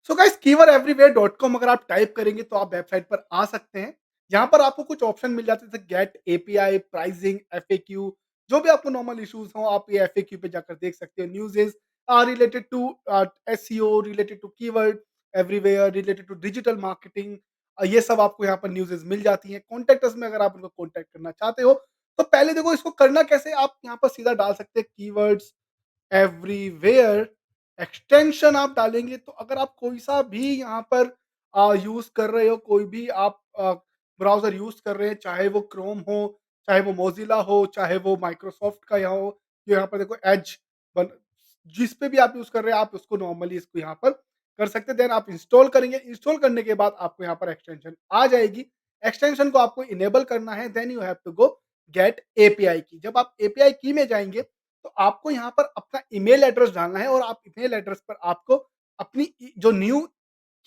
So guys keyword everywhere dot com अगर आप type करेंगे तो आप वेबसाइट पर आ सकते हैं। यहाँ पर आपको कुछ ऑप्शन मिल जाते हैं जैसे गेट एपीआई, प्राइसिंग, एफएक्यू, जो भी आपको नॉर्मल इश्यूज हो आप ये एफएक्यू पे जाकर देख सकते हो। Newses related to SEO, related to keyword everywhere, related to digital marketing, ये सब आपको यहाँ पर न्यूज़ेस मिल जाती हैं। कॉन्टैक्ट अस में अगर आप उनको कॉन्टैक्ट करना चाहते हो तो पहले देखो इसको करना कैसे, आप यहाँ पर सीधा डाल सकते हैं कीवर्ड्स एवरीवेयर, एक्सटेंशन आप डालेंगे तो अगर आप कोई सा भी यहाँ पर यूज़ कर रहे हो, कोई भी आप ब्राउज़र यूज़ कर रहे हैं, चाहे वो क्रोम हो, चाहे वो मोज़िला हो, चाहे वो माइक्रोसॉफ्ट का यहाँ हो, जो यहाँ पर देखो एज बन जिस पे भी आप यूज़ कर रहे हैं, आप उसको नॉर्मली इसको यहाँ पर कर सकते हैं। देन आप इंस्टॉल करेंगे, इंस्टॉल करने के बाद आपको यहाँ पर एक्सटेंशन आ जाएगी। एक्सटेंशन को आपको इनेबल करना है, then you have to go get API key. जब आप एपीआई की में जाएँगे तो आपको यहाँ पर अपना ईमेल एड्रेस डालना है और आप ईमेल एड्रेस पर आपको अपनी जो न्यू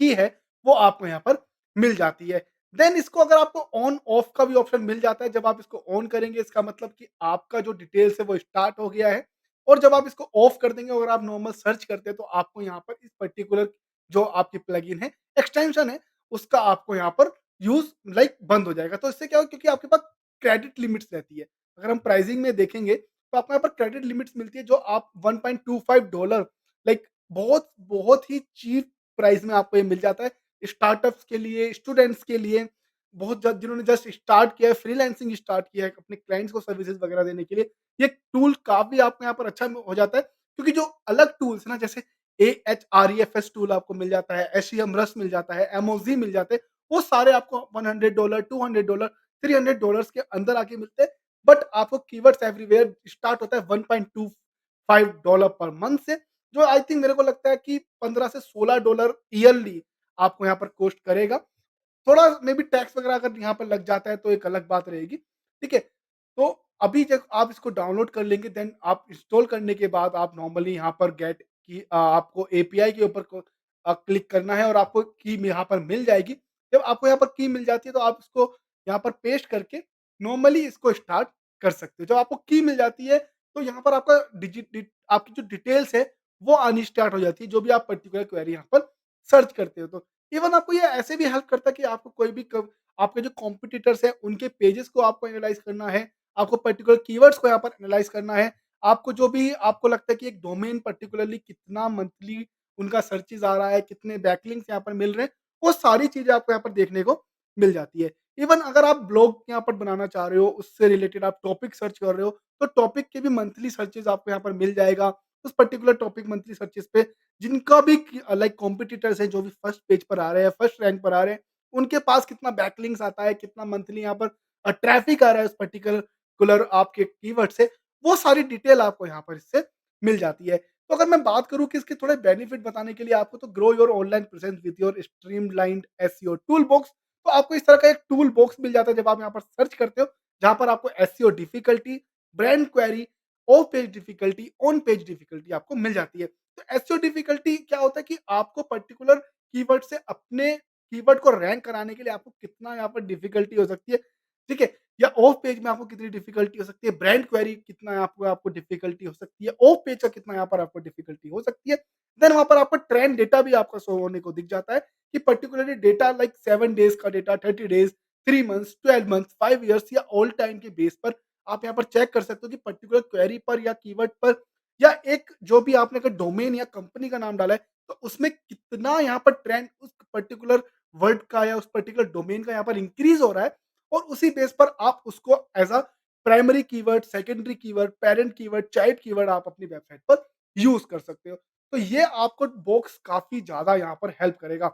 की है वो आपको यहाँ पर मिल जाती है। देन इसको अगर आपको ऑन ऑफ का भी ऑप्शन मिल जाता है, जब आप इसको ऑन करेंगे इसका मतलब कि आपका जो डिटेल्स है वो स्टार्ट हो गया है। और जब आप इसको ऑफ कर देंगे, अगर आप नॉर्मल सर्च करते हैं तो आपको यहाँ पर इस पर्टिकुलर जो आपकी प्लगइन है, एक्सटेंशन है, उसका आपको यहाँ पर यूज बंद हो जाएगा। तो इससे क्या होगा, क्योंकि आपके पास क्रेडिट लिमिट्स रहती है। अगर हम प्राइसिंग में देखेंगे तो आपको यहाँ पर क्रेडिट लिमिट्स मिलती है जो आप $1.25 बहुत बहुत ही चीप प्राइस में आपको ये मिल जाता है। स्टार्टअप्स के लिए, स्टूडेंट्स के लिए, बहुत जिन्होंने जस्ट स्टार्ट किया है, फ्रीलांसिंग स्टार्ट किया है अपने क्लाइंट्स को सर्विसेज वगैरह देने के लिए, ये टूल काफ़ी आपको यहाँ पर अच्छा हो जाता है। क्योंकि जो अलग टूल्स है ना, जैसे AHREFS टूल आपको मिल जाता है, SEMrush मिल जाता है, एमओजी मिल जाते हैं, वो सारे आपको $100, $200, $300 के अंदर आके मिलते हैं। बट आपको कीवर्ड्स एवरीवेयर स्टार्ट होता है $1.25 पर मंथ से, जो आई थिंक मेरे को लगता है कि $15 से $16 ईयरली आपको यहाँ पर कॉस्ट करेगा। थोड़ा मे बी टैक्स वगैरह अगर यहाँ पर लग जाता है तो एक अलग बात रहेगी, ठीक है? तो अभी जब आप इसको डाउनलोड कर लेंगे, देन आप इंस्टॉल करने के बाद आप नॉर्मली यहाँ पर गेट की आपको एपीआई के ऊपर क्लिक करना है और आपको की यहाँ पर मिल जाएगी। जब आपको यहाँ पर की मिल जाती है तो आप इसको यहाँ पर पेस्ट करके नॉर्मली इसको स्टार्ट कर सकते हो। जब आपको की मिल जाती है तो यहाँ पर आपका आपकी जो डिटेल्स है वो आनी स्टार्ट हो जाती है, जो भी आप पर्टिकुलर क्वेरी यहाँ पर सर्च करते हो तो। इवन आपको ये ऐसे भी हेल्प करता है कि आपको कोई भी आपके जो कॉम्पिटिटर्स हैं उनके पेजेस को आपको एनालाइज करना है, आपको पर्टिकुलर कीवर्ड्स को यहाँ पर एनालाइज करना है, आपको जो भी आपको लगता है कि एक डोमेन पर्टिकुलरली कितना मंथली उनका सर्चेज आ रहा है, कितने बैकलिंक्स यहाँ पर मिल रहे हैं, वो सारी चीजें आपको यहाँ पर देखने को मिल जाती है। इवन अगर आप ब्लॉग यहाँ पर बनाना चाह रहे हो, उससे रिलेटेड आप टॉपिक सर्च कर रहे हो, तो टॉपिक के भी मंथली सर्चेज आपको यहाँ पर मिल जाएगा। उस पर्टिकुलर टॉपिक मंथली सर्चेज पे जिनका भी कॉम्पिटिटर्स हैं, जो भी फर्स्ट पेज पर आ रहे हैं, फर्स्ट रैंक पर आ रहे हैं, उनके पास कितना बैकलिंक्स आता है, कितना मंथली यहाँ पर ट्रैफिक आ रहा है उस पर्टिकुलर आपके कीवर्ड से, वो सारी डिटेल आपको यहाँ पर इससे मिल जाती है। तो अगर मैं बात करूँ कि इसके थोड़े बेनिफिट बताने के लिए आपको, तो grow your online presence with your streamlined SEO tool box. तो आपको इस तरह का एक टूल बॉक्स मिल जाता है जब आप यहाँ पर सर्च करते हो, जहाँ पर आपको SEO difficulty, brand query, of page difficulty, on page difficulty आपको मिल जाती है। तो एसईओ डिफिकल्टी क्या होता है कि आपको पर्टिकुलर कीवर्ड से अपने कीवर्ड को रैंक कराने के लिए आपको कितना यहाँ पर डिफिकल्टी हो सकती है, ठीक है? या ऑफ पेज में आपको कितनी डिफिकल्टी हो सकती है, ब्रांड क्वेरी कितना आपको आपको डिफिकल्टी हो सकती है, ऑफ पेज का कितना यहाँ पर आपको डिफिकल्टी हो सकती है। देन वहाँ पर आपको ट्रेंड डेटा भी आपका शो होने को दिख जाता है कि पर्टिकुलरली डेटा 7 डेज़ का data, 30 days, 3 months, 12 months, 5 years या ऑल टाइम के बेस पर आप यहाँ पर चेक कर सकते हो कि पर्टिकुलर क्वेरी पर या कीवर्ड पर या एक जो भी आपने अगर डोमेन या कंपनी का नाम डाला है, तो उसमें कितना यहाँ पर ट्रेंड उस पर्टिकुलर वर्ड का या उस पर्टिकुलर डोमेन का यहाँ पर इंक्रीज़ हो रहा है, और उसी बेस पर आप उसको as a primary keyword, secondary keyword, parent keyword, child keyword आप अपनी वेबसाइट पर यूज़ कर सकते हो। तो ये आपको बॉक्स काफ़ी ज़्यादा यहाँ पर हेल्प करेगा।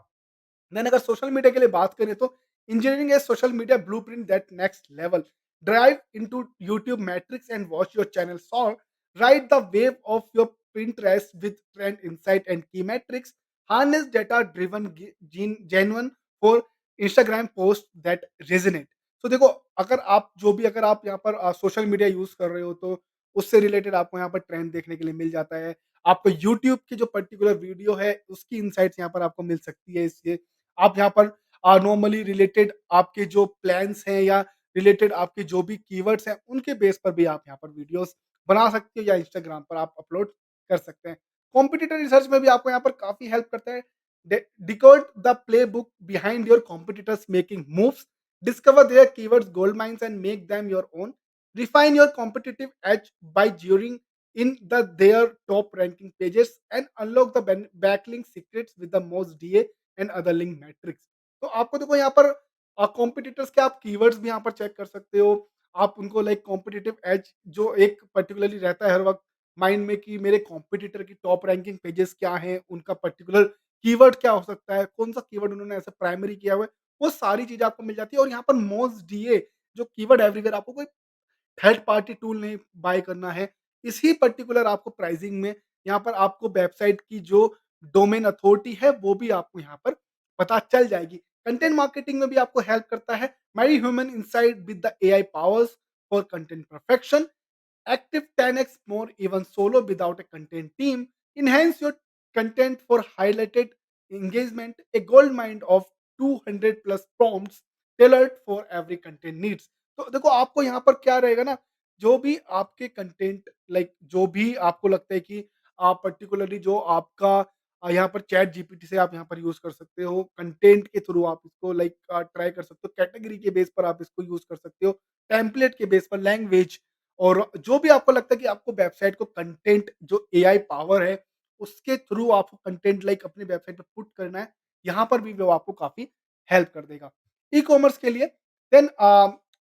देन अगर सोशल मीडिया के लिए बात करें तो engineering A social media blueprint that next level, drive into YouTube matrix and watch your channel saw, ride the wave of your Pinterest with trend insight and key metrics, harness data driven genuine for Instagram post that resonate। तो देखो, अगर आप जो भी अगर आप यहाँ पर सोशल मीडिया यूज कर रहे हो तो उससे रिलेटेड आपको यहाँ पर ट्रेंड देखने के लिए मिल जाता है। आपको यूट्यूब की जो पर्टिकुलर वीडियो है उसकी इनसाइट्स यहाँ पर आपको मिल सकती है इससे। आप यहाँ पर नॉर्मली रिलेटेड आपके जो प्लान्स हैं या रिलेटेड आपके जो भी कीवर्ड्स हैं उनके बेस पर भी आप यहाँ पर वीडियोस बना सकते हो या इंस्टाग्राम पर आप अपलोड कर सकते हैं। कॉम्पिटिटर रिसर्च में भी आपको यहाँ पर काफ़ी हेल्प करता है। decode the playbook behind your competitors making moves, discover their keywords, gold mines, and make them your own. Refine your competitive edge by zeroing in their top ranking pages and unlock the backlink secrets with the most DA and other link metrics. तो आपको देखो यहाँ पर competitors के आप keywords भी यहाँ पर चेक कर सकते हो। आप उनको लाइक कॉम्पिटिटिव एज जो एक पर्टिकुलरली रहता है हर वक्त माइंड में कि मेरे कॉम्पिटिटर की टॉप रैंकिंग पेजेस क्या हैं, उनका पर्टिकुलर कीवर्ड क्या हो सकता है, कौन सा कीवर्ड उन्होंने ऐसे प्राइमरी किया हुआ है, वो सारी चीज़ें आपको मिल जाती है और यहाँ पर मोस्ट डीए जो कीवर्ड एवरीवेयर आपको कोई थर्ड पार्टी टूल नहीं बाय करना है। इसी पर्टिकुलर आपको प्राइसिंग में यहाँ पर आपको वेबसाइट की जो डोमेन अथॉरिटी है वो भी आपको यहाँ पर पता चल जाएगी। कंटेंट मार्केटिंग में भी आपको हेल्प करता है। मेरी human insight with the AI powers for content perfection. Active 10x more even solo without a content team. Enhance your content for highlighted engagement. A gold mine of 200 plus prompts tailored for every content needs. तो देखो आपको यहाँ पर क्या रहेगा ना, जो भी आपके कंटेंट लाइक जो भी आपको लगता है कि आप पर्टिकुलरली जो आपका यहाँ पर चैट जीपीटी से आप यहाँ पर यूज कर सकते हो, कंटेंट के थ्रू आप इसको लाइक ट्राई कर सकते हो, कैटेगरी के बेस पर आप इसको यूज कर सकते हो, टेम्पलेट के बेस पर, लैंग्वेज और जो भी आपको लगता है कि आपको वेबसाइट को कंटेंट जो एआई पावर है, उसके थ्रू आपको कंटेंट लाइक अपनी वेबसाइट पे पुट करना है, यहाँ पर भी वो आपको काफ़ी हेल्प कर देगा। ई-कॉमर्स के लिए then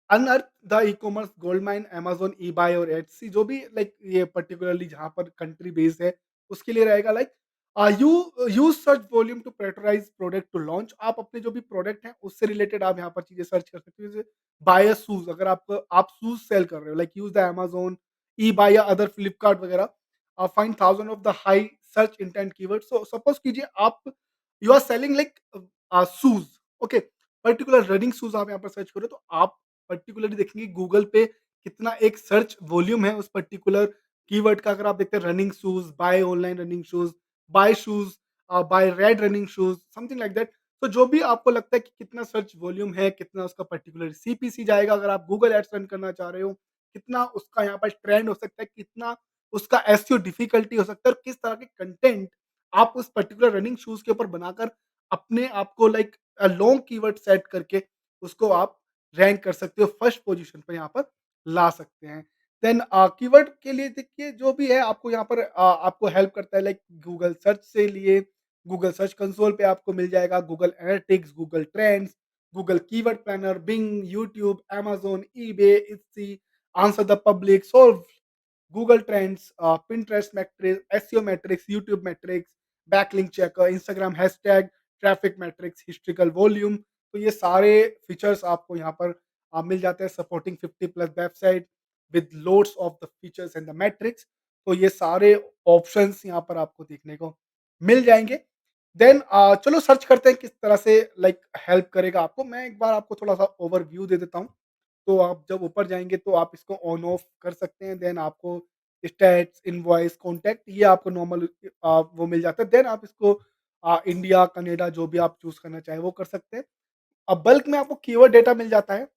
unearth the e-commerce gold mine Amazon, eBay और एटसी जो भी लाइक ये पर्टिकुलरली जहाँ पर कंट्री बेस्ड है, उसके लिए रहेगा like you use search volume to prioritize product to launch. आप अपने जो भी प्रोडक्ट हैं, उससे रिलेटेड आप यहाँ पर चीज़ें सर्च कर सकते हो। जैसे बाय अ शूज़, अगर आप शूज़ सेल कर रहे हो like use the Amazon, eBay या अदर फ्लिपकार्ट वगैरह, find thousand of the high search intent keyword. So suppose कीजिए आप you are selling like shoes, okay, particular running shoes आप यहाँ पर सर्च करो तो आप पर्टिकुलरली देखेंगे गूगल पे कितना एक सर्च वॉल्यूम है उस पर्टिकुलर कीवर्ड का। अगर आप देखते हैं running shoes, buy online running shoes, buy shoes, buy red running shoes, something like that. तो जो भी आपको लगता है कि कितना सर्च वॉल्यूम है, कितना उसका पर्टिकुलर सीपीसी जाएगा, अगर आप गूगल एड्स रन करना चाह रहे हो, कितना उसका यहाँ पर ट्रेंड हो सकता है, कितना उसका एसईओ डिफिकल्टी हो सकता है और किस तरह के कंटेंट आप उस पर्टिकुलर रनिंग शूज़ के ऊपर बनाकर अपने आप को लाइक लॉन्ग कीवर्ड सेट करके उसको आप रैंक कर सकते हो, फर्स्ट पोज़ीशन पे यहाँ पर ला सकते हैं। देन कीवर्ड के लिए देखिए जो भी है आपको यहाँ पर आपको हेल्प करता है लाइक गूगल सर्च से लिए गूगल सर्च कंसोल पे आपको मिल जाएगा Google analytics, Google trends, Google keyword planner, Bing, YouTube, Amazon, eBay, Etsy, answer the public, Soovle, Google trends, Pinterest metrics, SEO metrics, YouTube metrics, backlink checker, Instagram hashtag, traffic metrics, historical volume. तो ये सारे features आपको यहाँ पर मिल जाते हैं supporting 50 plus website with loads of the features and the matrix. तो ये सारे ऑप्शंस यहाँ पर आपको देखने को मिल जाएँगे। देन चलो सर्च करते हैं किस तरह से लाइक हेल्प करेगा आपको। मैं एक बार आपको थोड़ा-सा ओवरव्यू दे देता हूँ। तो आप जब ऊपर जाएँगे तो आप इसको ऑन ऑफ कर सकते हैं। देन आपको स्टैट्स, इनवॉइस, कॉन्टैक्ट ये आपको नॉर्मल वो मिल जाता है। देन आप इसको इंडिया, कनाडा जो भी आप चूज़ करना चाहें वो कर सकते हैं। अब बल्क में आपको कीवर्ड डेटा मिल जाता है।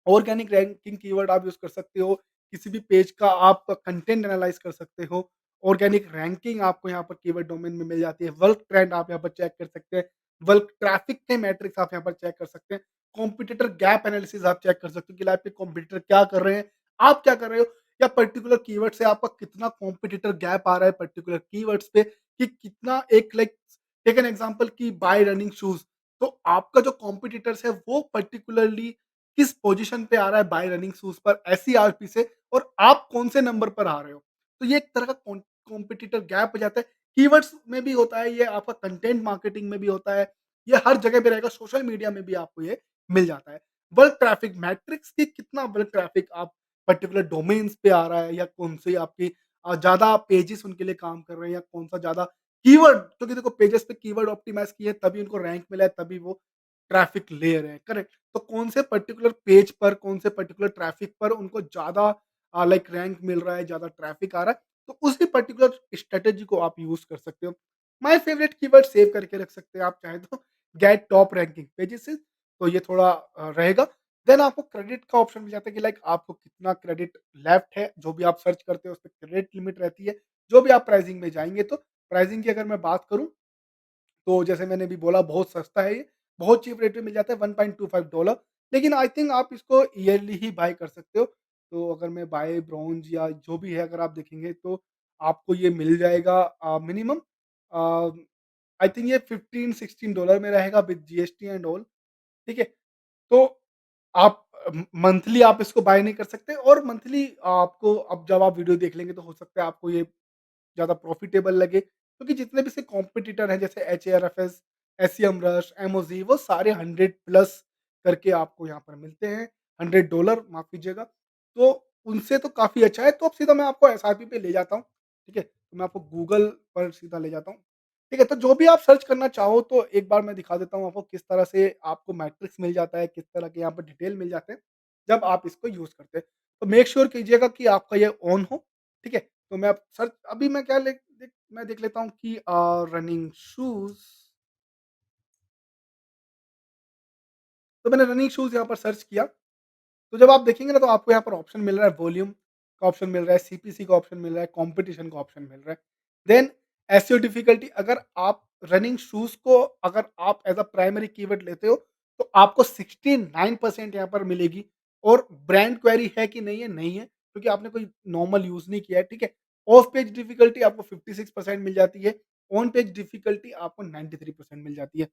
ऑर्गेनिक रैंकिंग कीवर्ड आप यूज़ कर सकते हो। किसी भी पेज का आप कंटेंट एनालाइज़ कर सकते हो। ऑर्गेनिक रैंकिंग आपको यहाँ पर कीवर्ड डोमेन में मिल जाती है। बल्क ट्रेंड आप यहाँ पर चेक कर सकते हैं। बल्क ट्रैफिक के मैट्रिक्स आप यहाँ पर चेक कर सकते हैं। कॉम्पिटिटर गैप एनालिसिस आप चेक कर सकते हो कि आपके कॉम्पिटिटर क्या कर रहे हैं, आप क्या कर रहे हो या पर्टिकुलर कीवर्ड से आपका कितना कॉम्पिटिटर गैप आ रहा है पर्टिकुलर कीवर्ड्स पे कि कितना एक लाइक टेक एन एग्जांपल कि बाय रनिंग शूज़, तो आपका जो कॉम्पिटिटर्स है वो पर्टिकुलरली किस पोजीशन पे आ रहा है बाय रनिंग शूज़ पर एसईआरपी से और आप कौन से नंबर पर आ रहे हो। तो ये एक तरह का कॉम्पिटिटर गैप हो जाता है। कीवर्ड्स में भी होता है, ये आपका कंटेंट मार्केटिंग में भी होता है, ये हर जगह पे रहेगा, सोशल मीडिया में भी आपको ये मिल जाता है। बल्क ट्रैफिक मैट्रिक्स की कितना बल्क ट्रैफिक आप पर्टिकुलर डोमेन्स पे आ रहा है या कौन सी आपकी ज़्यादा पेजेस उनके लिए काम कर रहे हैं या कौन-सा ज़्यादा कीवर्ड, क्योंकि देखो पेजेस पे कीवर्ड ऑप्टिमाइज़ किए तभी उनको रैंक मिला है, तभी वो ट्रैफिक ले रहे हैं, करेक्ट? तो कौन से पर्टिकुलर पेज पर, कौन से पर्टिकुलर ट्रैफिक पर उनको ज़्यादा लाइक रैंक मिल रहा है, ज़्यादा ट्रैफिक आ रहा है, तो उसी पर्टिकुलर स्ट्रैटेजी को आप यूज़ कर सकते हो। माय फेवरेट कीवर्ड सेव करके रख सकते हैं आप चाहें तो, गेट टॉप रैंकिंग पेजेस से, तो ये थोड़ा रहेगा। देन आपको क्रेडिट का ऑप्शन मिल जाता है कि लाइक आपको कितना क्रेडिट लेफ्ट है, जो भी आप सर्च करते हो, उस पे क्रेडिट लिमिट रहती है। जो भी आप प्राइसिंग में जाएँगे तो प्राइसिंग की अगर मैं बात करूँ तो जैसे मैंने अभी बोला बहुत सस्ता है ये, बहुत चीप रेट में मिल जाता है $1.25 लेकिन आई थिंक आप इसको ईयरली ही बाय कर सकते हो। तो अगर मैं बाय ब्रॉन्ज या जो भी है अगर आप देखेंगे तो आपको ये मिल जाएगा मिनिमम अ, आई थिंक ये $15-16 में रहेगा विद जीएसटी एंड ऑल, ठीक है? तो आप मंथली आप इसको बाय नहीं कर सकते और मंथली आपको अब जब आप वीडियो देख लेंगे तो हो सकता है आपको ये ज़्यादा प्रॉफिटेबल लगे क्योंकि जितने भी इसके कॉम्पिटिटर हैं जैसे एचएआरएफएस, एसईएमरुश, एमओजी वो सारे 100 प्लस करके आपको यहाँ पर मिलते हैं, $100 माफ़ कीजिएगा। तो उनसे तो काफ़ी अच्छा है, तो अब सीधा मैं आपको एसआईपी पे ले जाता हूँ, ठीक है? तो मैं आपको गूगल पर सीधा ले जाता हूँ, ठीक है? तो जो भी आप सर्च करना चाहो तो एक बार मैं दिखा देता हूँ आपको किस तरह से आपको मैट्रिक्स मिल जाता है, किस तरह के यहाँ पर डिटेल मिल जाते हैं, जब आप इसको यूज़ करते हैं। तो मेक श्योर कीजिएगा कि आपका ये ऑन हो, ठीक है? तो मैं अब सर्च अभी मैं क्या ले देख मैं देख लेता हूँ कि रनिंग शूज़ तो मैंने रनिंग शूज़ यहाँ पर सर्च किया, तो जब आप देखेंगे ना तो आपको यहाँ पर ऑप्शन मिल रहा है वॉल्यूम का ऑप्शन मिल रहा है, सीपीसी का ऑप्शन मिल रहा है, कॉम्पिटिशन का ऑप्शन मिल रहा है। देन एसईओ डिफिकल्टी अगर आप रनिंग शूज़ को अगर आप एज़ अ प्राइमरी कीवर्ड लेते हो, तो आपको 69% यहाँ पर मिलेगी और ब्रांड क्वेरी है कि नहीं है, नहीं है, क्योंकि आपने कोई नॉर्मल यूज़ नहीं किया है, ठीक है? ऑफ पेज डिफिकल्टी आपको 56% मिल जाती है, ऑन पेज डिफिकल्टी आपको 93% मिल जाती है।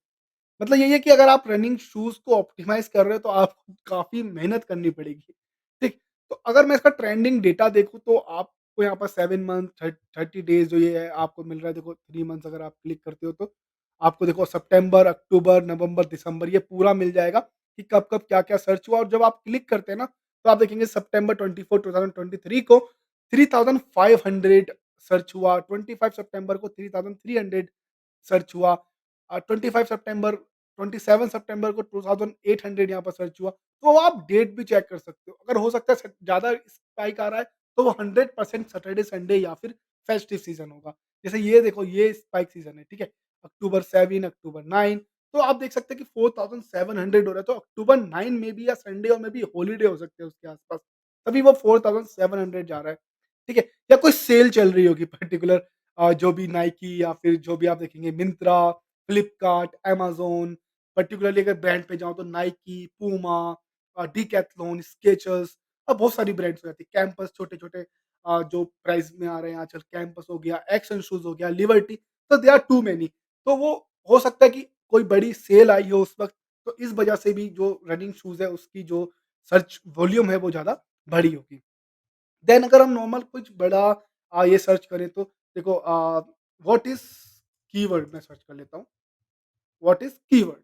मतलब यही है कि अगर आप रनिंग शूज़ को ऑप्टिमाइज़ कर रहे हो तो आपको काफ़ी मेहनत करनी पड़ेगी, ठीक? तो अगर मैं इसका ट्रेंडिंग डेटा देखूँ तो आपको यहाँ पर 7 मंथ, 30 डेज़ जो ये है आपको मिल रहा है देखो 3 मंथ्स अगर आप क्लिक करते हो तो, आपको देखो सितंबर, अक्टूबर, नवंबर, दिसंबर ये पूरा मिल जाएगा कि कब-कब, क्या-क्या सर्च हुआ और जब आप क्लिक करते हैं ना, तो आप देखेंगे सितंबर 24, 2023 को 3500 सर्च हुआ, 25 सितंबर को 3300 सर्च हुआ 25 सितंबर 27 सितंबर को 2800 यहाँ पर सर्च हुआ। तो आप डेट भी चेक कर सकते हो। अगर हो सकता है ज़्यादा स्पाइक आ रहा है तो वो 100% सैटरडे, संडे या फिर फेस्टिव सीज़न होगा। जैसे ये देखो ये स्पाइक सीज़न है, ठीक है? अक्टूबर 7, अक्टूबर 9 तो आप देख सकते हैं कि 4700 हो रहा है तो अक्टूबर 9 में भी या संडे और में भी हॉलिडे हो सकते हैं उसके आस-पास। तभी वो 4700 जा रहा है, ठीक है? या कोई सेल चल रही होगी पर्टिकुलर जो भी नाइकी या फिर जो भी आप देखेंगे मिंत्रा फ्लिपकार्ट, अमेज़न, पर्टिकुलरली अगर ब्रांड पे जाऊँ तो नाइकी, पूमा डिकैथलॉन, स्केचर्स बहुत सारी ब्रांड्स हो जाती है। कैंपस छोटे-छोटे जो प्राइस में आ रहे हैं आजकल कैंपस हो गया, एक्शन शूज़ हो गया, लिबर्टी तो दे आर टू मैनी तो वो हो सकता है कि कोई बड़ी सेल आई हो उस वक़्त, तो इस वजह से भी जो रनिंग शूज़ है उसकी जो सर्च वॉल्यूम है वो ज़्यादा बढ़ी होगी। देन अगर हम नॉर्मल कुछ बड़ा ये सर्च करें तो देखो व्हाट इज़ कीवर्ड मैं सर्च कर लेता हूँ। What is keyword?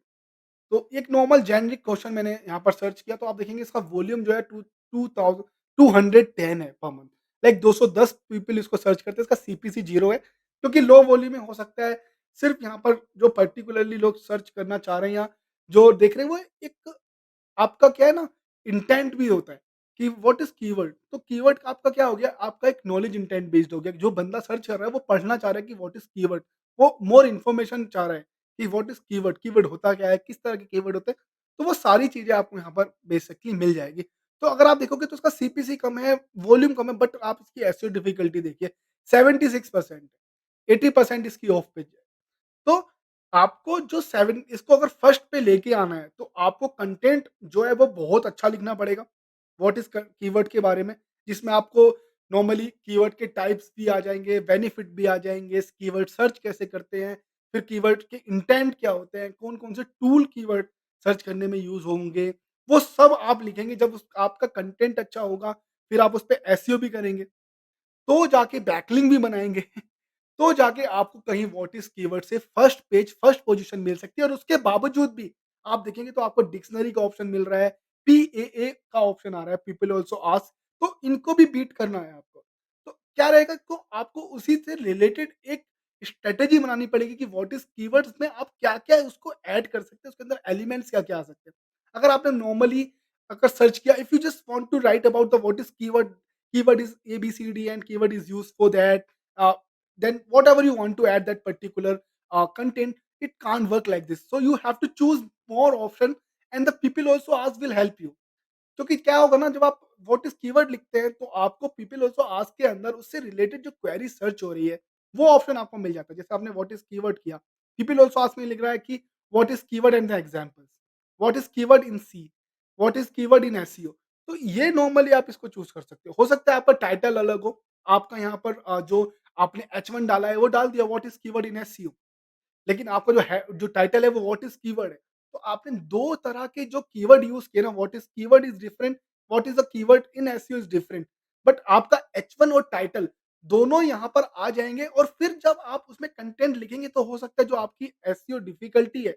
तो एक नॉर्मल जेनेरिक क्वेश्चन मैंने यहाँ पर सर्च किया तो आप देखेंगे इसका वॉल्यूम जो है टू 2210 है पर मंथ। लाइक 210 पीपल इसको सर्च करते हैं, इसका सीपीसी 0 है क्योंकि लो वॉल्यूम में हो सकता है सिर्फ यहाँ पर जो पर्टिकुलरली लोग सर्च करना चाह रहे हैं या जो देख रहे हैं वो एक आपका क्या है ना इंटेंट भी होता है कि व्हाट इज़ कीवर्ड तो कीवर्ड का आपका क्या हो गया, आपका एक नॉलेज इंटेंट बेस्ड हो गया। जो बंदा सर्च कर रहा है वो पढ़ना चाह रहा है कि व्हाट इज़ कीवर्ड, वो मोर इन्फॉर्मेशन चाह रहा है कि व्हाट इज़ कीवर्ड, कीवर्ड होता क्या है, किस तरह के कीवर्ड होते हैं, तो वो सारी चीज़ें आपको यहाँ पर बेसिकली मिल जाएगी। तो अगर आप देखोगे तो उसका सीपीसी कम है, वॉल्यूम कम है बट आप इसकी एसईओ डिफिकल्टी देखिए 76% 80% इसकी ऑफ पेज है। तो आपको जो 7 इसको अगर फर्स्ट पे लेके आना है, तो आपको कंटेंट जो है वो बहुत अच्छा लिखना पड़ेगा। व्हाट इज़ क कीवर्ड के बारे में, जिसमें आपको नॉर्मली कीवर्ड के टाइप्स भी आ जाएँगे, बेनिफिट भी आ जाएँगे, कीवर्ड सर्च कैसे करते हैं, फिर कीवर्ड के इंटेंट क्या होते हैं, कौन-कौन से टूल कीवर्ड सर्च करने में यूज़ होंगे, वो सब आप लिखेंगे जब उस आपका कंटेंट अच्छा होगा, फिर आप उसपे एसईओ भी करेंगे। तो जाके बैकलिंक भी बनाएँगे, तो जाके आपको कहीं व्हाट इज़ कीवर्ड से फर्स्ट पेज, फर्स्ट पोज़ीशन मिल सकती है और उसके बावजूद भी आप देखेंगे तो आपको डिक्शनरी का ऑप्शन मिल रहा है, पीएए का ऑप्शन आ रहा है, पीपल आल्सो आस्क तो इनको भी बीट करना है आपको। तो क्या रहेगा तो आपको उसी से रिलेटेड एक स्ट्रैटेजी बनानी पड़ेगी कि व्हाट इज़ कीवर्ड्स में आप क्या-क्या उसको ऐड कर सकते हैं, उसके अंदर एलिमेंट्स क्या-क्या आ सकते हैं। अगर आपने नॉर्मली अगर सर्च किया if you just want to write about the what is keyword keyword is ABCD and keyword is used for that. Then whatever you want to add that particular content, it can't work like this. So you have to choose more option and the people also ask will help you. क्योंकि क्या होगा ना जब आप what is keyword लिखते हैं तो आपको पीपल आल्सो आस्क के अंदर उससे रिलेटेड जो क्वेरी सर्च हो रही है वो ऑप्शन आपको मिल जाता है। जैसे आपने व्हाट इज कीवर्ड किया पीपल आल्सो आस्क मी लिख रहा है कि what is keyword and the examples, what is keyword in C, what is keyword in SEO. तो ये नॉर्मली आप इसको चूज़ कर सकते हो। हो सकता है आपका टाइटल अलग हो, आपका यहाँ पर जो आपने H1 डाला है वो डाल दिया what is keyword in SEO. लेकिन आपका जो टाइटल है वो व्हाट इज़ कीवर्ड है। तो आपने 2 तरह के जो कीवर्ड यूज़ किए ना, what is keyword is different, what is the keyword in SEO is different. But आपका H1 और टाइटल दोनों यहाँ पर आ जाएँगे और फिर जब आप उसमें कंटेंट लिखेंगे तो हो सकता है जो आपकी एसईओ डिफिकल्टी है,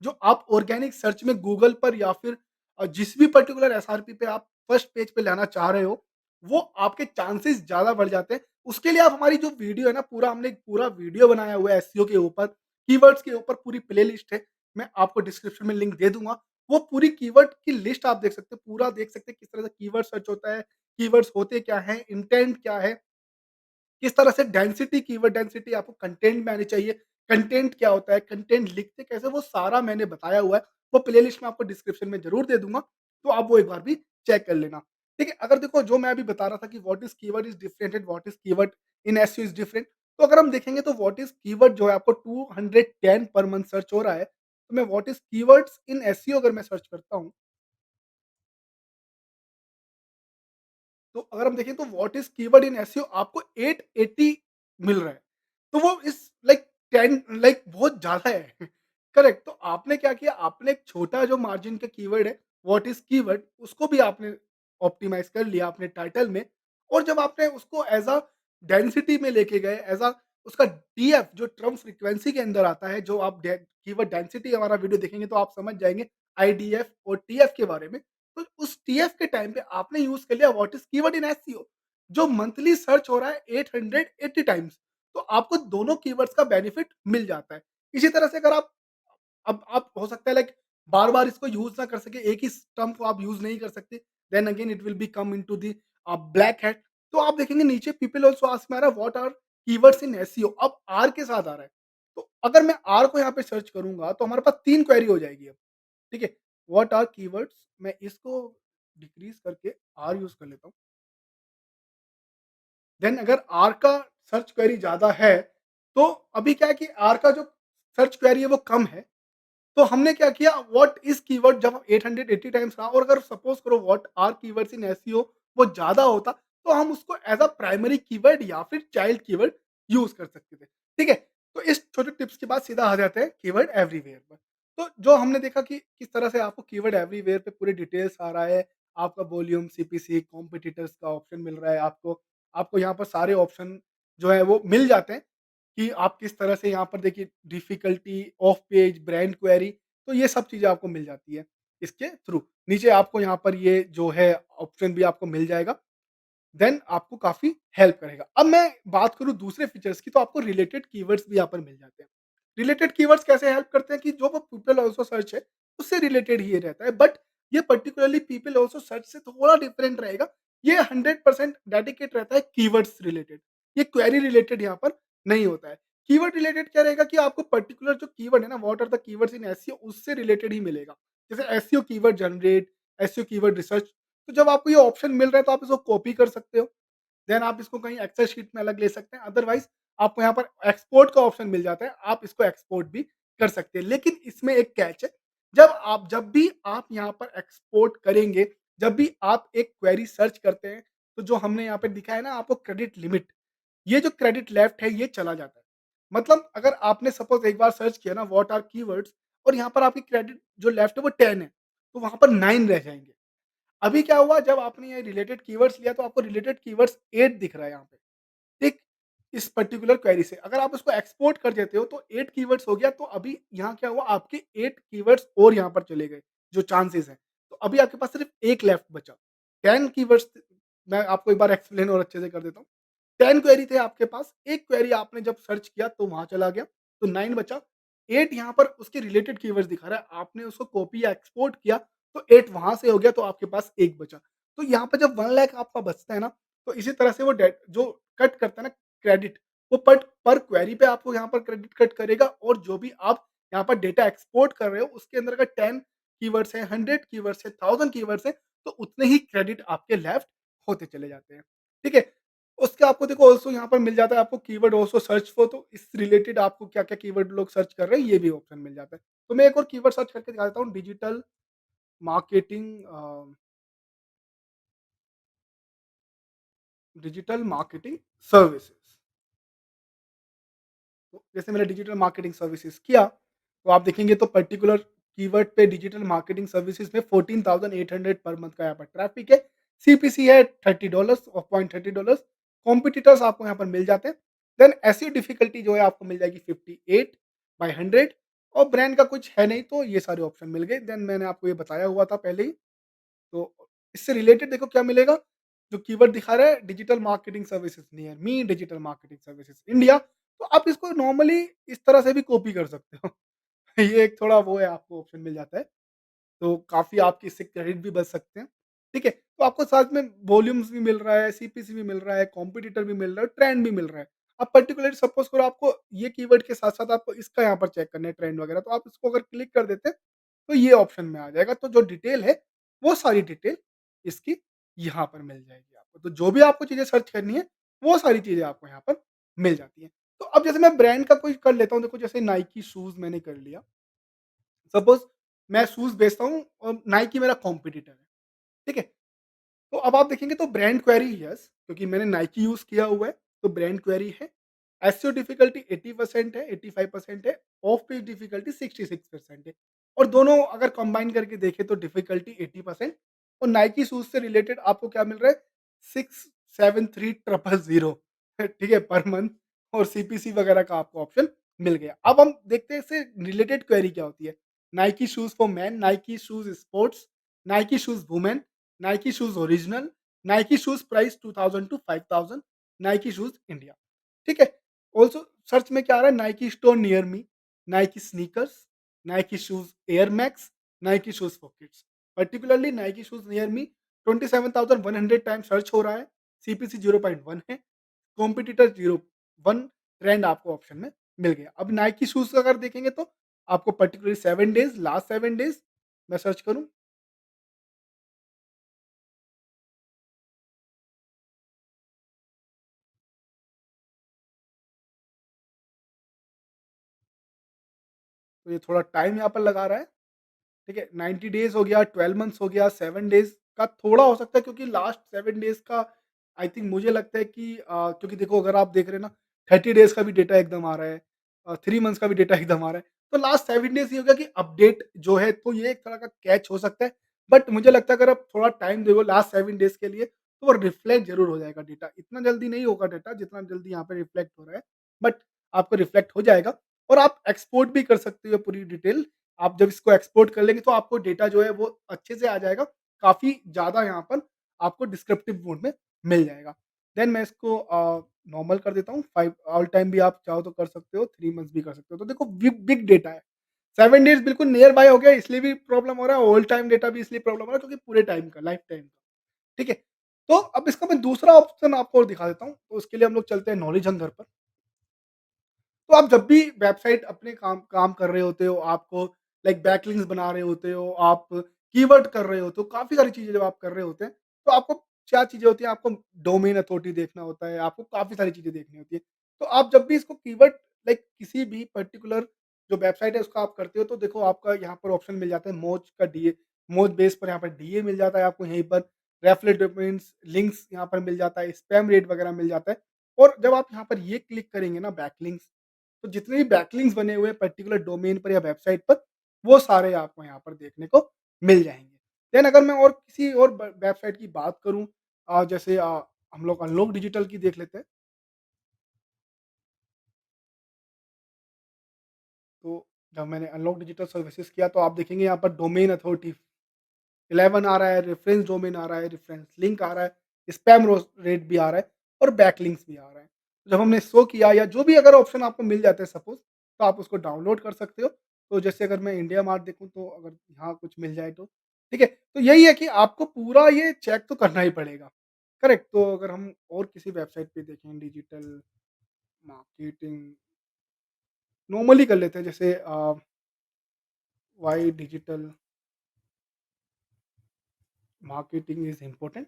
जो आप ऑर्गेनिक सर्च में गूगल पर या फिर जिस भी पर्टिकुलर एसआरपी पे आप फर्स्ट पेज पे लाना चाह रहे हो, वो आपके चांसेस ज़्यादा बढ़ जाते हैं। उसके लिए आप हमारी जो वीडियो है ना, पूरा हमने एक पूरा वीडियो बनाया हुआ है एसईओ के ऊपर, कीवर्ड्स के ऊपर पूरी प्लेलिस्ट है, मैं आपको डिस्क्रिप्शन में लिंक दे दूँगा। वो पूरी कीवर्ड की लिस्ट आप देख सकते हो, पूरा देख सकते हैं किस तरह से कीवर्ड सर्च होता है, कीवर्ड्स होते क्या हैं, इंटेंट क्या है, किस तरह से डेंसिटी कीवर्ड डेंसिटी आपको कंटेंट में आनी चाहिए, कंटेंट क्या होता है, कंटेंट लिखते कैसे, वो सारा मैंने बताया हुआ है। वो प्लेलिस्ट मैं आपको डिस्क्रिप्शन में ज़रूर दे दूँगा, तो आप वो एक बार भी चेक कर लेना। ठीक है? अगर देखो जो मैं अभी बता रहा था कि what is keyword is different and what is keyword in SEO is different. तो अगर हम देखेंगे तो व्हाट इज़ कीवर्ड जो है आपको 210 पर मंथ सर्च हो रहा है। तो मैं what is keywords in SEO अगर मैं सर्च करता हूँ, तो अगर हम देखें तो what is keyword in SEO आपको 880 मिल रहा है। तो वो इज़ लाइक 10 लाइक बहुत ज़्यादा है। करेक्ट। तो आपने क्या किया, आपने एक छोटा जो मार्जिन का कीवर्ड है, व्हाट इज़ कीवर्ड, उसको भी आपने ऑप्टिमाइज़ कर लिया अपने टाइटल में। और जब आपने उसको एज़ अ डेंसिटी में लेके गए, एज़ अ उसका डीएफ जो टर्म फ्रीक्वेंसी के अंदर आता है, जो आप डे कीवर्ड डेंसिटी हमारा वीडियो देखेंगे तो आप समझ जाएँगे आईडीएफ और टीएफ के बारे में। तो उस टीएफ के टाइम पे आपने यूज़ कर लिया what is keyword in SEO, जो मंथली सर्च हो रहा है 880 टाइम्स। तो आपको दोनों कीवर्ड्स का बेनिफिट मिल जाता है। इसी तरह से अगर आप अब आप हो सकता है लाइक बार-बार इसको यूज़ ना कर सके, एक ही टर्म को आप यूज़ नहीं कर सकते, then again it will be come into the black hat. तो आप देखेंगे नीचे people also ask me what are keywords in SEO, अब आर के साथ आ रहा है। तो अगर मैं आर को यहाँ पे सर्च करूँगा तो हमारे पास 3 क्वेरी हो जाएगी अब, ठीक है? व्हाट आर कीवर्ड्स, मैं इसको डिक्रीज़ करके आर यूज़ कर लेता हूँ। देन अगर आर का सर्च क्वेरी ज़्यादा है, तो अभी क्या है कि आर का जो सर्च क्वेरी है वो कम है। तो हमने क्या किया, व्हाट इज़ कीवर्ड जब 880 टाइम्स रहा और अगर सपोज़ करो what are keywords in SEO वो ज़्यादा होता, तो हम उसको एज़ अ प्राइमरी कीवर्ड या फिर चाइल्ड कीवर्ड यूज़ कर सकते थे। ठीक है? तो इस छोटे टिप्स के बाद सीधा आ जाते हैं कीवर्ड एवरीवेयर पर। तो जो हमने देखा कि किस तरह से आपको कीवर्ड एवरीवेयर पे पूरी डिटेल्स आ रहा है, आपका वॉल्यूम, सीपीसी, कॉम्पिटिटर्स का ऑप्शन मिल रहा है आपको। आपको यहाँ पर सारे ऑप्शन जो है वो मिल जाते हैं। कि आप किस तरह से यहाँ पर देखिए difficulty, of page, brand query, तो ये सब चीज़ें आपको मिल जाती है इसके थ्रू। नीचे आपको यहाँ पर ये जो है ऑप्शन भी आपको मिल जाएगा। देन आपको काफ़ी हेल्प करेगा। अब मैं बात करूँ दूसरे फीचर्स की, तो आपको रिलेटेड कीवर्ड्स भी यहाँ पर मिल जाते हैं। रिलेटेड कीवर्ड्स कैसे हेल्प करते हैं कि जो वो पीपल आल्सो सर्च है, उससे रिलेटेड ही ये रहता है। बट ये पर्टिकुलरली पीपल आल्सो सर्च से थोड़ा डिफरेंट रहेगा। ये 100% डेडिकेट रहता है कीवर्ड्स रिलेटेड। ये क्वेरी रिलेटेड यहाँ पर नहीं होता है। कीवर्ड रिलेटेड क्या रहेगा कि आपको पर्टिकुलर जो कीवर्ड है ना, what are the keywords in SEO, उससे रिलेटेड ही मिलेगा। जैसे SEO keyword generate, SEO keyword research. तो जब आपको ये ऑप्शन मिल रहा है तो आप इसको कॉपी कर सकते हो। देन आप इसको कहीं एक्सेल शीट में अलग ले सकते हैं। अदरवाइज़ आपको यहाँ पर एक्सपोर्ट का ऑप्शन मिल जाता है। आप इसको एक्सपोर्ट भी कर सकते हैं। लेकिन इसमें एक कैच है, जब भी आप यहाँ पर एक्सपोर्ट करेंगे, जब भी आप एक क्वेरी सर्च करते हैं, तो जो हमने यहाँ पे दिखा है ना आपको क्रेडिट लिमिट, ये जो क्रेडिट लेफ्ट है ये चला जाता है। मतलब अगर आपने सपोज़ एक बार सर्च किया ना व्हाट आर कीवर्ड्स और यहाँ पर आपकी क्रेडिट जो लेफ्ट है वो 10 है, तो वहाँ पर 9 रह जाएँगे। अभी क्या हुआ, जब आपने ये रिलेटेड कीवर्ड्स लिया तो आपको रिलेटेड कीवर्ड्स 8 दिख रहा है यहाँ पे, ठीक? इस पर्टिकुलर क्वेरी से। अगर आप उसको एक्सपोर्ट कर देते हो तो 8 कीवर्ड्स हो गया, तो अभी यहाँ क्या हुआ, आपके 8 कीवर्ड्स और यहाँ पर चले गए, जो चांसेस हैं। तो अभी आपके पास सिर्फ 1 लेफ्ट बचा। 10 कीवर्ड्स मैं आपको एक बार एक्सप्लेन और अच्छे से कर देता हूँ। 10 क्वेरी थे आपके पास, 1 क्वेरी आपने जब सर्च किया तो वहाँ चला गया, तो 9 बचा। 8 यहाँ पर उसके रिलेटेड कीवर्ड्स दिखा रहा है, आपने उसको कॉपी या एक्सपोर्ट किया, तो 8 वहाँ से हो गया, तो आपके पास 1 बचा। तो यहाँ पे जब 1 लाख आपका बचता है ना, तो इसी तरह से वो डेट जो कट करता है ना क्रेडिट, वो पट पर क्वेरी पे आपको यहाँ पर क्रेडिट कट करेगा और जो भी आप यहाँ पर डेटा एक्सपोर्ट कर रहे हो, उसके अंदर अगर 10 कीवर्ड्स हैं, 100 कीवर्ड्स हैं, 1000 कीवर्ड्स हैं, तो उतने ही क्रेडिट आपके लेफ्ट होते चले जाते हैं। ठीक है? उसके आपको देखो ऑल्सो यहाँ पर मिल जाता है आपको कीवर्ड ऑल्सो सर्च फॉर, तो इस रिलेटेड आपको क्या-क्या कीवर्ड लोग सर्च कर रहे हैं, ये भी ऑप्शन मिल जाता है। तो मैं एक और कीवर्ड सर्च करके दिखा देता हूँ, digital marketing digital marketing services. तो जैसे मैंने डिजिटल मार्केटिंग सर्विसेज़ किया, तो आप देखेंगे तो पर्टिकुलर कीवर्ड पे डिजिटल मार्केटिंग सर्विसेज़ में 14,800 पर मंथ का यहाँ पर ट्रैफ़िक है। सीपीसी है $30 और $30 कॉम्पिटिटर्स आपको यहाँ पर मिल जाते हैं। देन एसईओ डिफ़िकल्टी जो है आपको मिल जाएगी 58/100 और ब्रांड का कुछ है नहीं, तो ये सारे ऑप्शन मिल गए। देन मैंने आपको ये बताया हुआ था पहले ही। तो इससे रिलेटेड देखो क्या मिलेगा, जो कीवर्ड दिखा रहा है digital marketing services near me, digital marketing services India, तो आप इसको नॉर्मली इस तरह से भी कॉपी कर सकते हो। ये एक थोड़ा वो है, आपको ऑप्शन मिल जाता है। तो काफ़ी आपके इससे क्रेडिट भी बच सकते हैं, ठीक है? तो आपको साथ में वॉल्यूम्स भी मिल रहा है, सीपीसी भी मिल रहा है, कॉम्पिटिटर भी मिल रहा है, ट्रेंड भी मिल रहा है। अब पर्टिकुलरली सपोज़ करो आपको ये कीवर्ड के साथ-साथ आपको इसका यहाँ पर चेक करना है ट्रेंड वगैरह, तो आप इसको अगर क्लिक कर देते हैं, तो ये ऑप्शन में आ जाएगा। तो जो डिटेल है, वो सारी डिटेल इसकी यहाँ पर मिल जाएगी आपको। तो जो भी आपको चीज़ें सर्च करनी है, वो सारी चीज़ें आपको यहाँ पर मिल जाती हैं। तो अब जैसे मैं ब्रांड का कोई कर लेता हूँ, देखो जैसे नाइकी शूज़ मैंने कर लिया। सपोज़ मैं शूज़ बेचता हूँ और नाइकी मेरा कॉम्पिटिटर है, ठीक है? तो अब आप देखेंगे तो ब्रांड क्वेरी यस, क्योंकि मैंने नाइकी यूज़ किया हुआ है, तो ब्रांड क्वेरी है। एसईओ डिफिकल्टी 80% है, 85% है, ऑफ पेज डिफिकल्टी 66% है। और दोनों अगर कंबाइन करके देखें तो डिफिकल्टी 80% और नाइकी शूज़ से रिलेटेड आपको क्या मिल रहा है 673,000 ठीक है, पर मंथ और सीपीसी वगैरह का आपको ऑप्शन मिल गया। अब हम देखते हैं इससे रिलेटेड क्वेरी क्या होती है। Nike shoes for men, Nike shoes sports, Nike shoes women, Nike shoes original, Nike shoes price 2000 to 5000, Nike shoes India, ठीक है? ऑल्सो सर्च में क्या आ रहा है, Nike store near me, Nike sneakers, Nike shoes Air Max, Nike shoes for kids. Particularly Nike shoes near me 27,100 times search हो रहा है, सीपीसी 0.1 है, कॉम्पिटिटर 0.1, ट्रेंड आपको ऑप्शन में मिल गया। अब नाइकी शूज़ अगर देखेंगे तो आपको पर्टिकुलरली 7 डेज़, लास्ट 7 डेज़ मैं सर्च करूँ, तो ये थोड़ा टाइम यहाँ पर लगा रहा है। ठीक है, 90 डेज़ हो गया, 12 मंथ्स हो गया, 7 डेज़ का थोड़ा हो सकता है, क्योंकि लास्ट 7 डेज़ का आई थिंक मुझे लगता है कि क्योंकि देखो अगर आप देख रहे हैं ना, 30 डेज़ का भी डेटा एकदम आ रहा है, 3 मंथ्स का भी डेटा एकदम आ रहा है। तो लास्ट 7 डेज़ ये हो गया कि अपडेट जो है, तो ये एक तरह का कैच हो सकता है। बट मुझे लगता है अगर आप थोड़ा टाइम दोगे लास्ट 7 डेज़ के लिए, तो वो रिफ्लेक्ट ज़रूर हो जाएगा डेटा। इतना जल्दी नहीं होगा डेटा जितना जल्दी यहाँ पे रिफ्लेक्ट हो रहा है, बट आपको रिफ्लेक्ट हो जाएगा और आप एक्सपोर्ट भी कर सकते हो पूरी डिटेल। आप जब इसको एक्सपोर्ट कर लेंगे तो आपको डेटा जो है वो अच्छे से आ जाएगा। काफ़ी ज़्यादा यहाँ पर आपको डिस्क्रिप्टिव मोड में मिल जाएगा। देन मैं इसको नॉर्मल कर देता हूँ, 5 ऑल टाइम भी आप चाहो तो कर सकते हो, 3 मंथ्स भी कर सकते हो। तो देखो बिग बिग डेटा है। 7 डेज़ बिल्कुल नियर बाय हो गया, इसलिए भी प्रॉब्लम हो रहा है, ऑल टाइम डेटा भी इसलिए प्रॉब्लम हो रहा है क्योंकि पूरे टाइम का, लाइफ टाइम का। ठीक है? तो अब इसका मैं दूसरा ऑप्शन आपको और दिखा देता हूँ। तो उसके लिए हम लोग चलते हैं नॉलेज हंटर पर। तो आप जब भी वेबसाइट अपने काम काम कर रहे होते हो, आपको लाइक बैकलिंक्स बना रहे होते हो, आप कीवर्ड कर रहे होते हो, काफ़ी सारी चीज़ें जब आप कर रहे होते हैं, तो आपको क्या चीज़ें होती हैं, आपको डोमेन अथॉरिटी देखना होता है, आपको काफ़ी सारी चीज़ें देखनी होती है। तो आप जब भी इसको कीवर्ड लाइक किसी भी पर्टिकुलर जो वेबसाइट है उसका आप करते हो, तो देखो आपका यहाँ पर ऑप्शन मिल जाता है मोज का डीए, मोज बेस पर यहाँ पर डीए मिल जाता है आपको यहीं पर, रेफरल डोमेन्स, लिंक्स यहाँ पर मिल जाता है, स्पैम रेट वगैरह मिल जाता है। और जब आप यहाँ पर ये क्लिक करेंगे ना बैकलिंक्स, तो जितने भी बैकलिंक्स बने हुए हैं पर्टिकुलर डोमेन पर या वेबसाइट पर, वो सारे आपको यहाँ पर देखने को मिल जाएँगे। देन अगर मैं और किसी और ब वेबसाइट की बात करूँ, जैसे हम लोग अनलॉक डिजिटल की देख लेते हैं। तो जब मैंने अनलॉक डिजिटल सर्विसेज़ किया, तो आप देखेंगे यहाँ पर डोमेन अथॉरिटी 11 आ रहा है, रेफरेंस डोमेन आ रहा है, रेफरेंस लिंक आ रहा है, स्पैम रेट भी आ रहा है और बैकलिंक्स भी आ रहा है। तो जब हमने शो किया या जो भी अगर ऑप्शन आपको मिल जाते हैं सपोज़, तो आप उसको डाउनलोड कर सकते हो। तो जैसे अगर मैं इंडिया मार्ट देखूँ, तो अगर यहाँ कुछ मिल जाए तो, ठीक है? तो यही है कि आपको पूरा ये चेक तो करना ही पड़ेगा, करेक्ट? तो अगर हम और किसी वेबसाइट पे देखें डिजिटल मार्केटिंग, नॉर्मली कर लेते हैं, जैसे why digital marketing is important.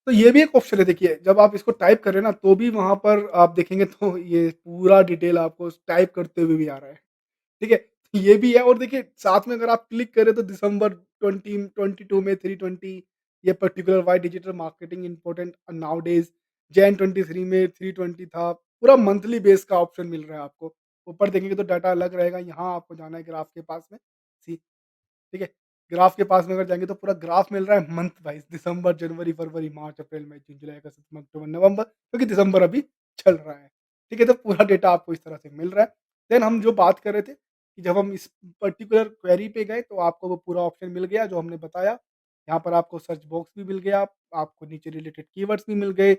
तो ये भी एक ऑप्शन है देखिए, जब आप इसको टाइप कर रहे हैं ना, तो भी वहाँ पर आप देखेंगे तो ये पूरा डिटेल आपको टाइप करते हुए भी आ रहा है। ठीक है? तो ये भी है और देखिए साथ में अगर आप क्लिक करें तो दिसंबर 2022 में 320 ये particular why digital marketing important nowadays Jain 23 में 320 था। पूरा मंथली बेस का ऑप्शन मिल रहा है आपको। ऊपर देखेंगे तो डाटा अलग रहेगा, यहाँ आपको जाना है ग्राफ के पास में। सी ठीक है? ग्राफ के पास में अगर जाएँगे तो पूरा ग्राफ मिल रहा है मंथ वाइज़ दिसंबर, जनवरी, फरवरी, मार्च, अप्रैल, मई, जून, जुलाई, अगस्त, सितंबर, अक्टूबर, नवंबर क्योंकि दिसंबर अभी चल रहा है। ठीक है? तो पूरा डेटा आपको इस तरह से मिल रहा है। देन हम जो बात कर रहे थे कि जब हम इस पर्टिकुलर क्वेरी पे गए तो आपको वो पूरा ऑप्शन मिल गया जो हमने बताया। यहाँ पर आपको सर्च बॉक्स भी मिल गया, आपको नीचे रिलेटेड कीवर्ड्स भी मिल गए,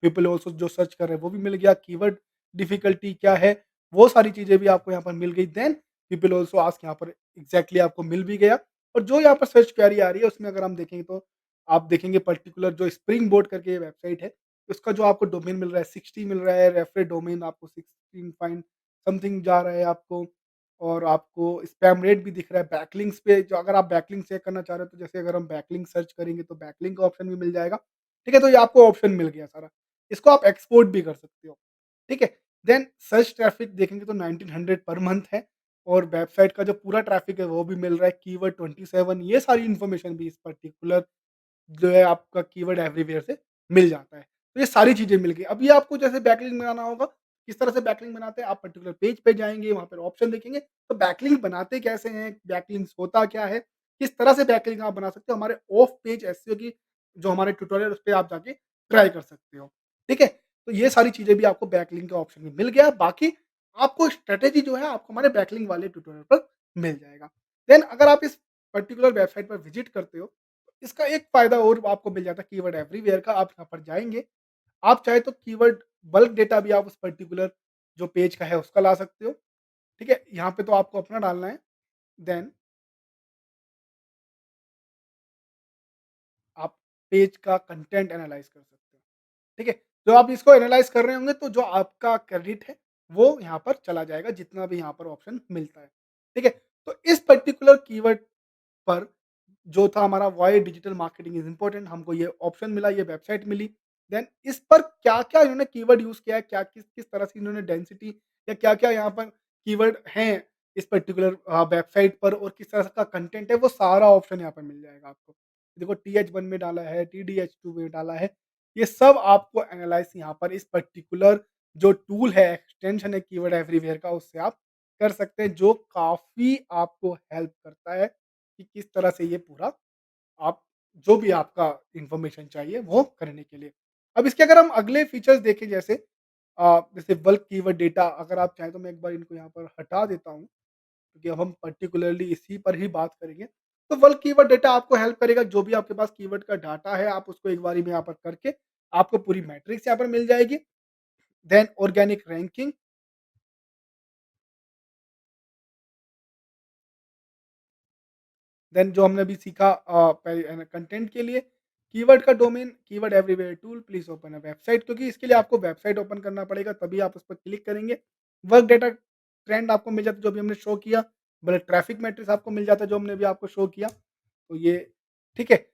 पीपल आल्सो जो सर्च कर रहे हैं वो भी मिल गया, कीवर्ड डिफिकल्टी क्या है, वो सारी चीज़ें भी आपको यहाँ पर मिल गई। देन पीपल आल्सो आस्क यहाँ पर एग्ज़ैक्टली आपको मिल भी गया और जो यहाँ पर सर्च क्वेरी आ रही है उसमें अगर हम देखेंगे तो आप देखेंगे पर्टिकुलर जो स्प्रिंग बोर्ड करके ये वेबसाइट है, उसका जो आपको डोमेन मिल रहा है 60 मिल रहा है, रेफरल डोमेन आपको 16 फाइन समथिंग जा रहा है आपको और आपको स्पैम रेट भी दिख रहा है। बैकलिंक्स पे जो अगर आप बैकलिंक चेक करना चाह रहे हो तो जैसे अगर हम बैकलिंक सर्च करेंगे तो बैकलिंक का ऑप्शन भी मिल जाएगा। ठीक है? तो ये आपको ऑप्शन मिल गया सारा। इसको आप एक्सपोर्ट भी कर सकते हो। ठीक है? देन सर्च ट्रैफिक देखेंगे तो 1900 पर मंथ है और वेबसाइट का जो पूरा ट्रैफिक है वो भी मिल रहा है। कीवर्ड 27 ये सारी इन्फॉर्मेशन भी इस पर्टिकुलर जो है आपका कीवर्ड एवरीवेयर से मिल जाता है। तो ये सारी चीज़ें मिल गई। अब ये आपको जैसे बैकलिंक बनाना होगा, किस तरह से बैकलिंक बनाते हैं, आप पर्टिकुलर पेज पे जाएँगे, वहाँ पर ऑप्शन देखेंगे, तो बैकलिंक बनाते कैसे हैं, बैकलिंक्स होता क्या है, किस तरह से बैकलिंक आप बना सकते हो, हमारे ऑफ पेज एसईओ की जो हमारे ट्यूटोरियल उस पे आप जाके ट्राई कर सकते हो। ठीक है? तो ये सारी चीज़ें भी आपको बैकलिंक का ऑप्शन में मिल गया। बाकी आपको स्ट्रैटेजी जो है आपको हमारे बैकलिंक वाले ट्यूटोरियल पर मिल जाएगा। देन अगर आप इस पर्टिकुलर वेबसाइट पर विज़िट करते हो इसका एक फ़ायदा और आपको मिल जाता है कीवर्ड एवरीवेयर का, आप यहाँ पर जाएँगे, आप चाहे तो कीवर्ड बल्क डेटा भी आप उस पर्टिकुलर जो पेज का है उसका ला सकते हो, ठीक है? यहाँ पे तो आपको अपना डालना है, देन आप पेज का कंटेंट एनालाइज़ कर सकते हो, ठीक है? जब आप इसको एनालाइज़ कर रहे होंगे तो जो आपका क्रेडिट है, वो यहाँ पर चला जाएगा जितना भी यहाँ पर ऑप्शन मिलता है, ठीक है? तो इस पर्टिकुलर कीवर्ड पर जो था हमारा why digital marketing is important हमको ये ऑप्शन मिला, ये वेबसाइट मिली। देन इस पर क्या-क्या इन्होंने कीवर्ड यूज़ किया है, क्या किस तरह से इन्होंने डेंसिटी या क्या-क्या यहाँ पर कीवर्ड हैं इस पर्टिकुलर वेबसाइट पर और किस तरह का कंटेंट है, वो सारा ऑप्शन यहाँ पर मिल जाएगा आपको। देखो टीएच1 में डाला है, टीडीएच2 में डाला है, ये सब आपको एनालाइज़ यहाँ पर इस पर्टिकुलर जो टूल है, एक्सटेंशन है कीवर्ड एवरीवेयर का, उससे आप कर सकते हैं, जो काफ़ी आपको हेल्प करता है कि किस तरह से ये पूरा आप जो भी आपका इन्फॉर्मेशन चाहिए वो करने के लिए। अब इसके अगर हम अगले फीचर्स देखें जैसे जैसे बल्क कीवर्ड डेटा अगर आप चाहें तो मैं एक बार इनको यहाँ पर हटा देता हूँ, क्योंकि अब हम पर्टिकुलरली इसी पर ही बात करेंगे। तो बल्क कीवर्ड डेटा आपको हेल्प करेगा जो भी आपके पास कीवर्ड का डाटा है आप उसको एक बारी में यहाँ पर करके आपको पूरी मैट्रिक्स यहाँ पर मिल जाएगी। देन ऑर्गेनिक रैंकिंग देन जो हमने अभी सीखा कंटेंट के लिए कीवर्ड का domain keyword everywhere tool please open a website क्योंकि इसके लिए आपको वेबसाइट ओपन करना पड़ेगा तभी आप उस पर क्लिक करेंगे। वर्क डेटा ट्रेंड आपको मिल जाता है जो भी हमने शो किया, बड़े ट्रैफिक मैट्रिक्स आपको मिल जाता है जो हमने भी आपको शो किया। तो ये ठीक है।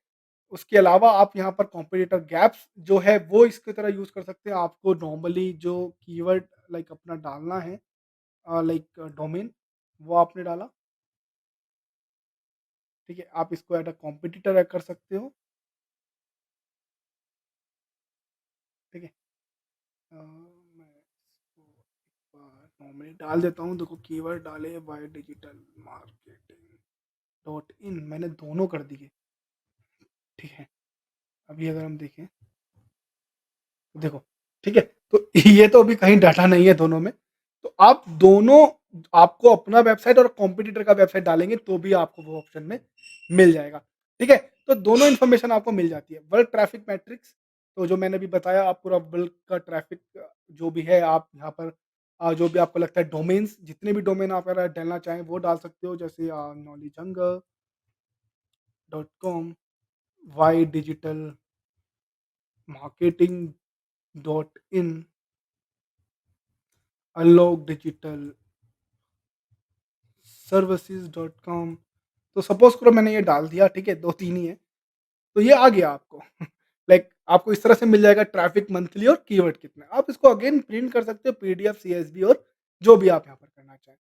उसके अलावा आप यहाँ पर कॉम्पिटिटर गैप्स जो है वो इसकी तरह यूज कर सकते हैं। आपको नॉर्मली जो कीवर्ड लाइक अपना डालना है लाइक डोमेन वो आपने डाला, ठीक है, आप इसको एट अ कॉम्पिटिटर कर सकते हो, ठीक है। मैं इसको एक बार नॉर्मली डाल देता हूँ, देखो कीवर्ड डाले buy digital marketing dot in मैंने दोनों कर दिए, ठीक है। अभी अगर हम देखें तो देखो, ठीक है, तो ये तो अभी कहीं डाटा नहीं है दोनों में, तो आप दोनों आपको अपना वेबसाइट और कॉम्पिटिटर का वेबसाइट डालेंगे तो भी आपको वो ऑप्शन में मिल जाएगा, ठीक है। तो दोनों इन्फॉर्मेशन आपको मिल जाती है। वर्ल्ड ट्रैफिक मैट्रिक्स तो जो मैंने अभी बताया आप पूरा वर्ल्ड का ट्रैफिक जो भी है आप यहाँ पर जो भी आपको लगता है डोमेन्स जितने भी डोमेन आप अगर डालना चाहें वो डाल सकते हो जैसे knowledgehunger dot com, why digital marketing dot in, unlock digital services dot com. तो सपोज़ करो मैंने ये डाल दिया, ठीक है, 2-3 ही है, तो ये आ गया आपको। लाइक आपको इस तरह से मिल जाएगा ट्रैफिक मंथली और कीवर्ड कितने। आप इसको अगेन प्रिंट कर सकते हो पीडीएफ, सीएसवी और जो भी आप यहाँ पर करना चाहें।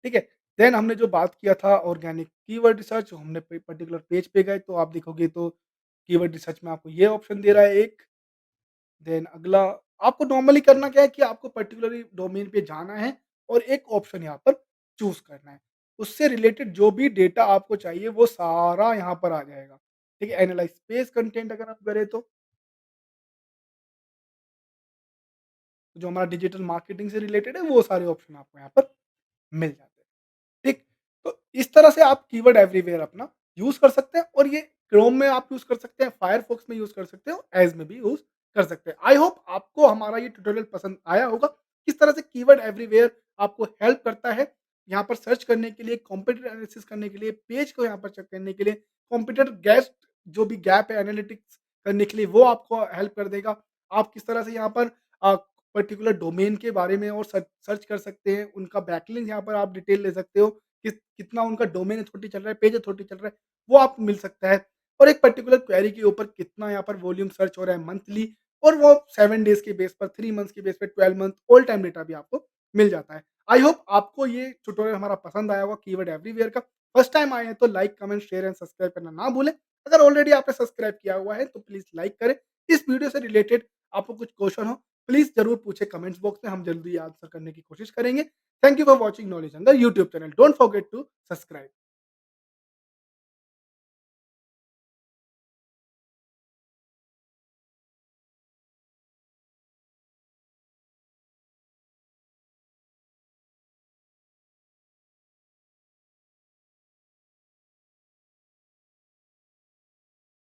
ठीक है? देन हमने जो बात किया था ऑर्गेनिक कीवर्ड रिसर्च, हमने पर्टिकुलर पेज पे गए तो आप देखोगे तो कीवर्ड रिसर्च में आपको ये ऑप्शन दे रहा है एक। देन अगला आपको नॉर्मली करना क्या है कि आपको पर्टिकुलरली डोमेन पे जाना है और एक ऑप्शन यहाँ पर चूज़ करना है। उससे रिलेटेड जो भी डेटा आपको चाहिए वो सारा यहाँ पर आ जाएगा। ठीक है? एनालाइज़ पेज कंटेंट अगर आप करें तो जो हमारा डिजिटल मार्केटिंग से रिलेटेड है वो सारे ऑप्शन आपको यहाँ पर मिल जाते हैं। ठीक, तो इस तरह से आप कीवर्ड एवरीवेयर अपना यूज़ कर सकते हैं और ये क्रोम में आप यूज़ कर सकते हैं, फायरफॉक्स में यूज़ कर सकते हो, एज में भी यूज़ कर सकते हैं। आई होप आपको हमारा ये ट्यूटोरियल पसंद आया होगा। किस तरह से कीवर्ड एवरीवेयर आपको हेल्प करता है, यहाँ पर सर्च करने के लिए, कॉम्पिटिटर एनालिसिस करने के लिए, पेज को यहाँ पर चेक करने के लिए, कॉम्पिटिटर गेस्ट जो भी गैप है एनालिटिक्स करने के लिए वो आपको हेल्प कर देगा। आप किस तरह से यहाँ पर पर्टिकुलर डोमेन के बारे में और सर्च कर सकते हैं, उनका बैकलिंक यहाँ पर आप डिटेल ले सकते हो। कितना उनका डोमेन अथॉरिटी चल रहा है, पेज अथॉरिटी चल रहा है, वो आपको मिल सकता है। और एक पर्टिकुलर क्वेरी के ऊपर कितना यहाँ पर वॉल्यूम सर्च हो रहा है मंथली और वो 7 डेज़ के बेस पर, 3 मंथ्स के बेस पे, 12 मंथ ऑल टाइम डेटा भी आपको मिल जाता है। आई होप आपको ये ट्यूटोरियल हमारा पसंद आया होगा कीवर्ड एवरीवेयर का। फर्स्ट टाइम आए हैं तो like, comment, share and subscribe करना ना भूलें। अगर ऑलरेडी आपने सब्सक्राइब किया हुआ है तो प्लीज़ लाइक करें। इस वीडियो से रिलेटेड आपको कुछ क्वेश्चन हो, प्लीज़ ज़रूर पूछें कमेंट्स बॉक्स में, हम जल्दी आंसर करने की कोशिश करेंगे। Thank you for watching knowledge अंदर YouTube channel. Don't forget to subscribe.